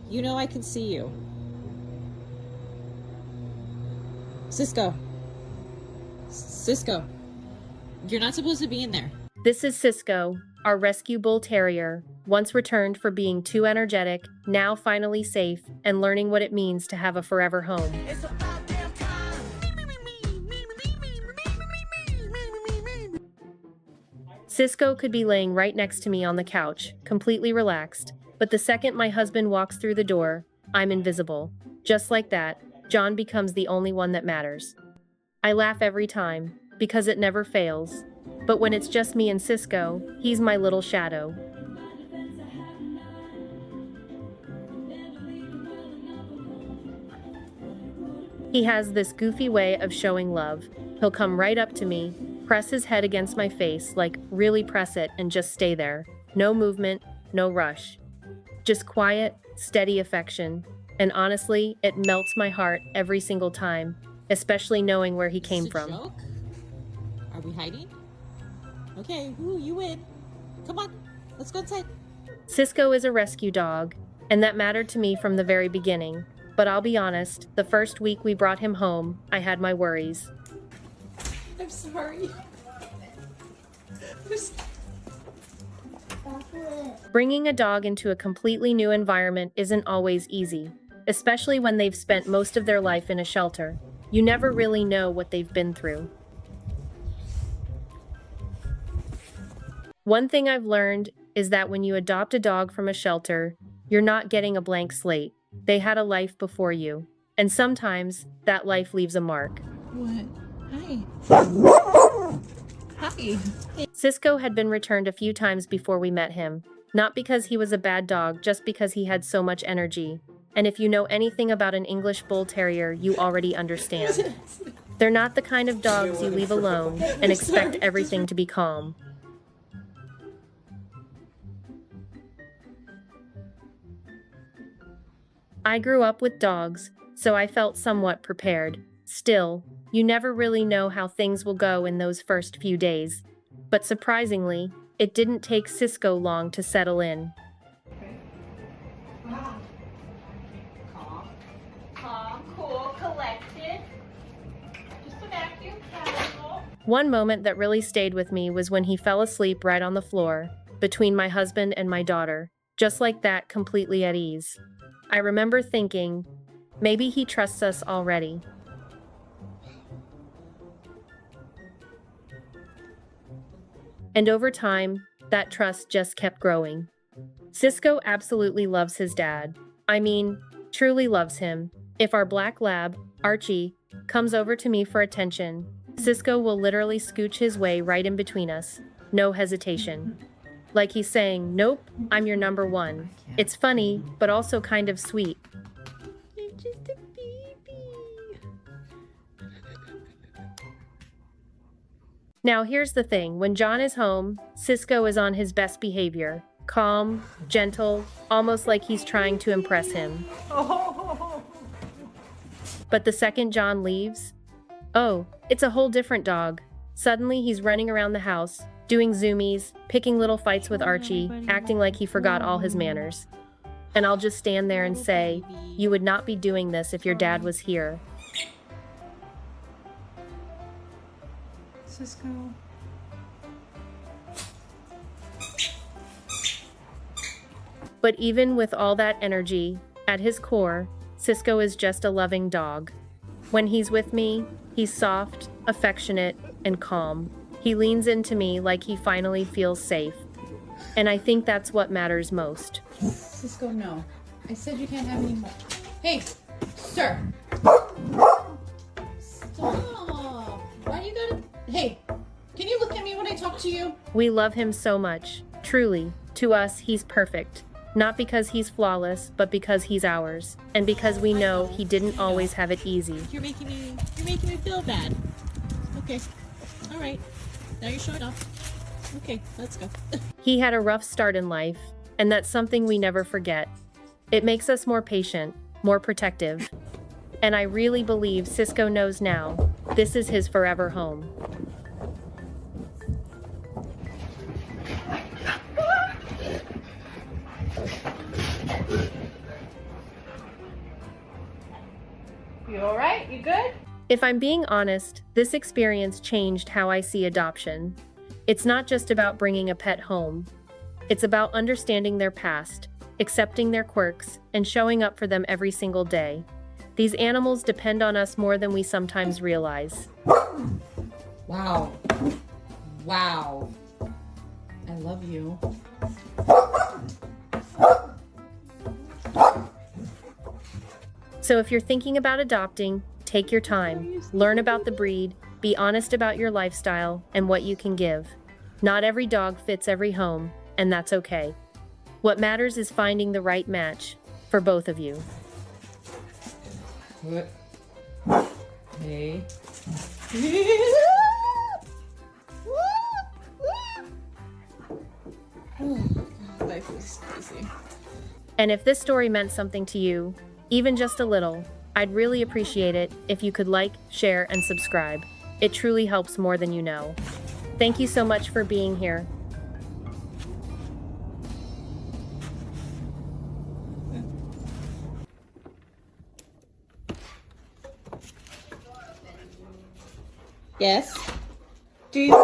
You know I can see you. Cisco. Cisco. You're not supposed to be in there. This is Cisco, our rescue Bull Terrier, once returned for being too energetic, now finally safe, and learning what it means to have a forever home. Cisco could be laying right next to me on the couch, completely relaxed, but the second my husband walks through the door, I'm invisible. Just like that, John becomes the only one that matters. I laugh every time, because it never fails. But when it's just me and Cisco, he's my little shadow. He has this goofy way of showing love. He'll come right up to me, press his head against my face, like really press it and just stay there. No movement, no rush. Just quiet, steady affection. And honestly, it melts my heart every single time, especially knowing where he came from. Joke? Are we hiding? Okay, ooh, you win. Come on, let's go inside. Cisco is a rescue dog, and that mattered to me from the very beginning. But I'll be honest, the first week we brought him home, I had my worries. I'm sorry. Bringing a dog into a completely new environment isn't always easy, especially when they've spent most of their life in a shelter. You never really know what they've been through. One thing I've learned is that when you adopt a dog from a shelter, you're not getting a blank slate. They had a life before you, and sometimes that life leaves a mark. What? Hi. Hi. Cisco had been returned a few times before we met him, not because he was a bad dog, just because he had so much energy. And if you know anything about an English Bull Terrier, you already understand. They're not the kind of dogs you leave alone and expect everything to be calm. I grew up with dogs, so I felt somewhat prepared. Still, you never really know how things will go in those first few days. But surprisingly, it didn't take Cisco long to settle in. Calm, cool, collected. Just a vacuum, casual. One moment that really stayed with me was when he fell asleep right on the floor, between my husband and my daughter, just like that, completely at ease. I remember thinking, maybe he trusts us already. And over time, that trust just kept growing. Cisco absolutely loves his dad. I mean, truly loves him. If our black lab, Archie, comes over to me for attention, Cisco will literally scooch his way right in between us. No hesitation. Like he's saying, nope, I'm your number one. It's funny, but also kind of sweet. You're just a baby. Now here's the thing, when John is home, Cisco is on his best behavior. Calm, gentle, almost like he's trying to impress him. But the second John leaves, oh, it's a whole different dog. Suddenly he's running around the house, doing zoomies, picking little fights with Archie, acting like he forgot all his manners. And I'll just stand there and say, you would not be doing this if your dad was here. Cisco. But even with all that energy, at his core, Cisco is just a loving dog. When he's with me, he's soft, affectionate, and calm. He leans into me like he finally feels safe. And I think that's what matters most. Cisco, no. I said you can't have any more. Hey, sir. Stop. Why you gotta... Hey, can you look at me when I talk to you? We love him so much. Truly, to us, he's perfect. Not because he's flawless, but because he's ours. And because we know he didn't always have it easy. You're making me feel bad. Okay. All right. Now you're showing off. Okay, let's go. He had a rough start in life, and that's something we never forget. It makes us more patient, more protective. And I really believe Cisco knows now, this is his forever home. You all right? You good? If I'm being honest, this experience changed how I see adoption. It's not just about bringing a pet home. It's about understanding their past, accepting their quirks, and showing up for them every single day. These animals depend on us more than we sometimes realize. Wow. Wow. I love you. So if you're thinking about adopting, take your time. Learn about the breed, be honest about your lifestyle and what you can give. Not every dog fits every home, and that's okay. What matters is finding the right match for both of you. What? Hey. Life is crazy. And if this story meant something to you, even just a little, I'd really appreciate it if you could like, share, and subscribe. It truly helps more than you know. Thank you so much for being here. Yes. Do you